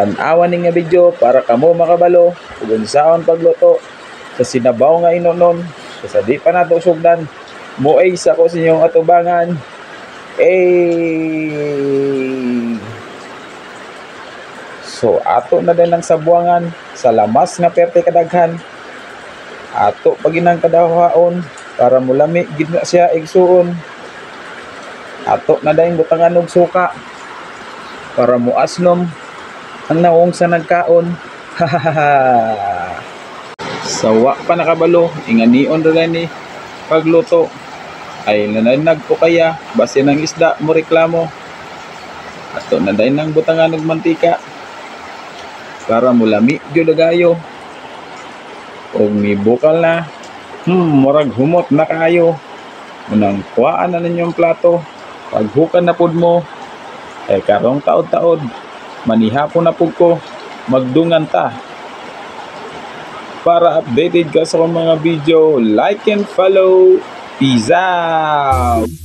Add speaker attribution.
Speaker 1: Tan-awan ning nga video para kamo makabalo ug unsaon pagluto sa sinabaw nga inonon. So, sa di pa nato sugdan, muay sa ko sa inyong atubangan. So ato na din ang sabuangan sa lamas nga perte kadaghan. Ato paginang kadahaon para mulami gid na siya igsuon. Ato na din butangan og suka para muasnom ang naong sa nagkaon. Sawa pa nakabalo, inganion ra ni pagluto. Ay nananag po kaya, base ng isda mo reklamo. Ato na din ng butangan og mantika para mulami gyud gayo. Og mibukal na, murag humot na kayo. Munang kuhaan na ninyong plato, paghukan na pud mo. Ay karong taod-taod, manihapon na pud ko, magdungan ta. Para updated ka sa mga video, like and follow. Peace out!